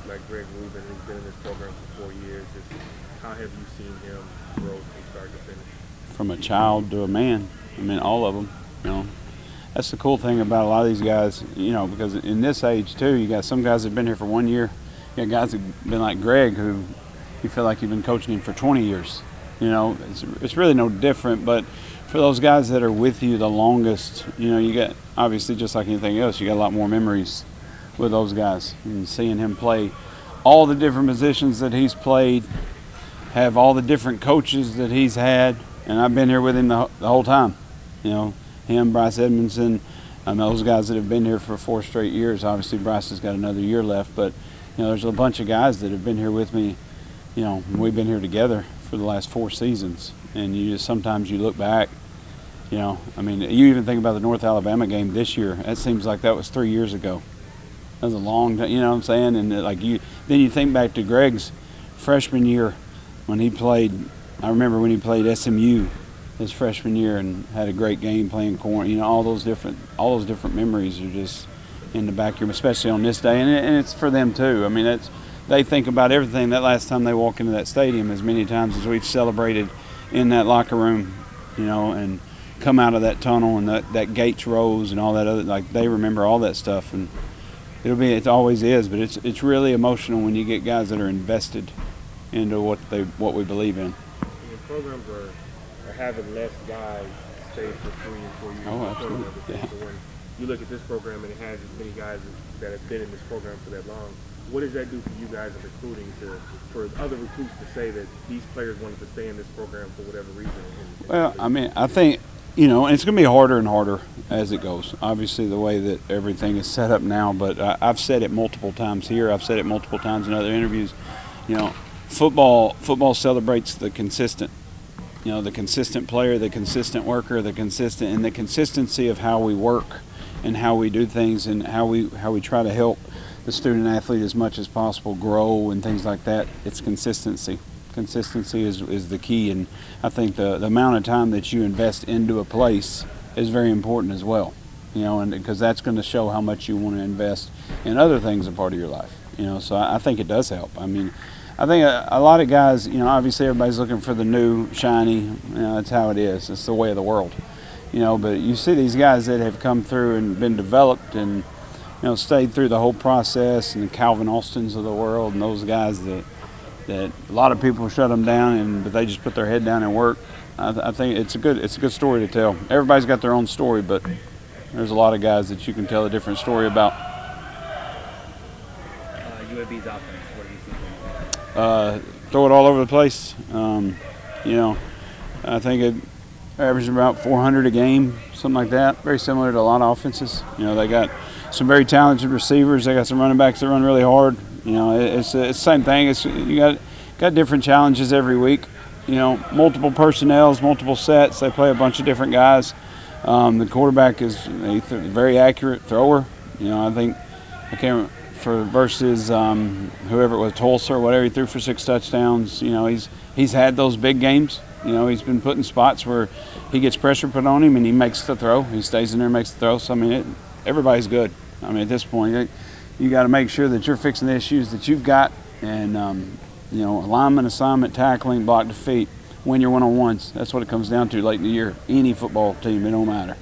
like Greg Rubin, who's been in this program for 4 years, just how have you seen him grow from start to finish? From a child to a man. I mean, all of them. You know, that's the cool thing about a lot of these guys. You know, because in this age too, you got some guys that've been here for 1 year. You got guys that've been like Greg, who you feel like you've been coaching him for 20 years. You know, it's really no different. But for those guys that are with you the longest, you know, you got obviously just like anything else, you got a lot more memories with those guys and seeing him play all the different positions that he's played, have all the different coaches that he's had, and I've been here with him the whole time. You know, him, Bryce Edmondson, those guys that have been here for 4 straight years. Obviously, Bryce has got another year left, but you know, there's a bunch of guys that have been here with me. You know, we've been here together for the last 4 seasons, and you just sometimes you look back. You know, I mean, you even think about the North Alabama game this year. That seems like that was 3 years ago. That was a long time, you know what I'm saying? And then you think back to Greg's freshman year when he played. I remember when he played SMU his freshman year and had a great game playing corner. You know, all those different memories are just in the back of your, especially on this day, and it's for them too. I mean, they think about everything that last time they walk into that stadium as many times as we've celebrated in that locker room, you know, and come out of that tunnel and that gates rose and all that other, like they remember all that stuff, and it always is, but it's really emotional when you get guys that are invested into what we believe in. And programs are having less guys stay for 3 and 4 years. Oh, absolutely. Yeah. So when you look at this program and it has as many guys that have been in this program for that long, what does that do for you guys in recruiting for other recruits to say that these players wanted to stay in this program for whatever reason? Well, I mean, I think, you know, and it's going to be harder and harder as it goes. Obviously, the way that everything is set up now, but I've said it multiple times here. I've said it multiple times in other interviews. You know, football celebrates the consistent. You know, the consistent player, the consistent worker, the consistency of how we work and how we do things and how we try to help the student athlete as much as possible grow and things like that. It's consistency. Consistency is the key, and I think the amount of time that you invest into a place is very important as well. You know, and because that's going to show how much you want to invest in other things a part of your life. You know, so I think it does help. I mean, I think a lot of guys, you know, obviously everybody's looking for the new, shiny, you know, that's how it is. It's the way of the world, you know, but you see these guys that have come through and been developed and, you know, stayed through the whole process, and the Calvin Austins of the world and those guys that a lot of people shut them down, but they just put their head down and work. I think it's a good story to tell. Everybody's got their own story, but there's a lot of guys that you can tell a different story about. UAB's offense, what do you think? Throw it all over the place. You know, I think it averages about 400 a game, something like that. Very similar to a lot of offenses. You know, they got some very talented receivers. They got some running backs that run really hard. You know, it's the same thing. You got different challenges every week. You know, multiple personnels, multiple sets. They play a bunch of different guys. The quarterback is a very accurate thrower. You know, I think I can't remember. Versus whoever it was, Tulsa or whatever, he threw for 6 touchdowns. You know, he's had those big games. You know, he's been put in spots where he gets pressure put on him and he makes the throw. He stays in there and makes the throw. So, I mean, everybody's good. I mean, at this point, you got to make sure that you're fixing the issues that you've got, and, you know, alignment, assignment, tackling, block defeat, win your one-on-ones. That's what it comes down to late in the year. Any football team, it don't matter.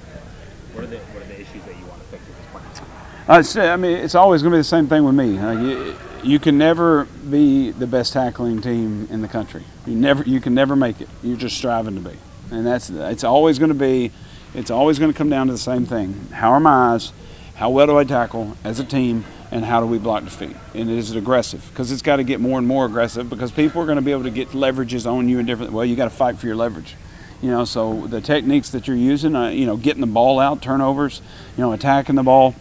What are the issues that you want to fix at this point? I mean, it's always going to be the same thing with me. You can never be the best tackling team in the country. You can never make it. You're just striving to be, and it's always going to be. It's always going to come down to the same thing. How are my eyes? How well do I tackle as a team? And how do we block defeat? And is it aggressive? Because it's got to get more and more aggressive, because people are going to be able to get leverages on you in different. Well, you got to fight for your leverage. You know, so the techniques that you're using, you know, getting the ball out, turnovers, you know, attacking the ball.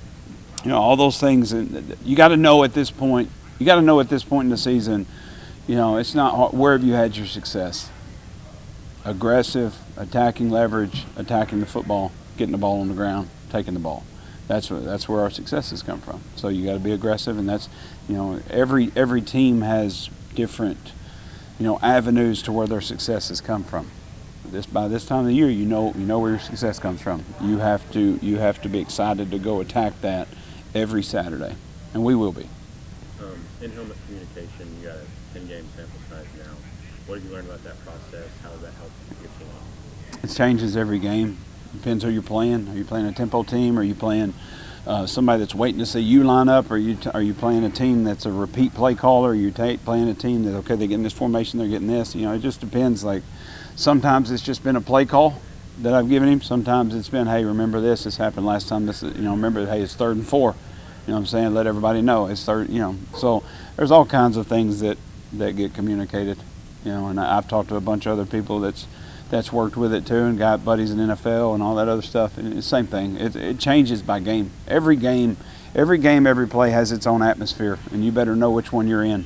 You know, all those things, and you got to know at this point. You got to know at this point in the season. You know, it's not hard. Where have you had your success? Aggressive, attacking leverage, attacking the football, getting the ball on the ground, taking the ball. That's where our successes come from. So you got to be aggressive, and that's, you know, every team has different, you know, avenues to where their successes come from. By this time of the year, you know where your success comes from. You have to be excited to go attack that every Saturday, and we will be. in-helmet communication, you got a 10-game sample size now. What have you learned about that process? How does that help your team out? It changes every game. Depends who you're playing. Are you playing a tempo team? Are you playing somebody that's waiting to see you line up? Are you playing a team that's a repeat play caller? Are you playing a team that, okay, they're getting this formation, they're getting this? You know, it just depends. Like, sometimes it's just been a play call that I've given him. Sometimes it's been, hey, remember this happened last time. This, you know, remember, hey, it's 3rd and 4. You know what I'm saying? Let everybody know it's 3rd, you know. So there's all kinds of things that get communicated, you know, and I've talked to a bunch of other people that's worked with it too, and got buddies in NFL and all that other stuff. And it's the same thing. It changes by game. Every game, every play has its own atmosphere, and you better know which one you're in.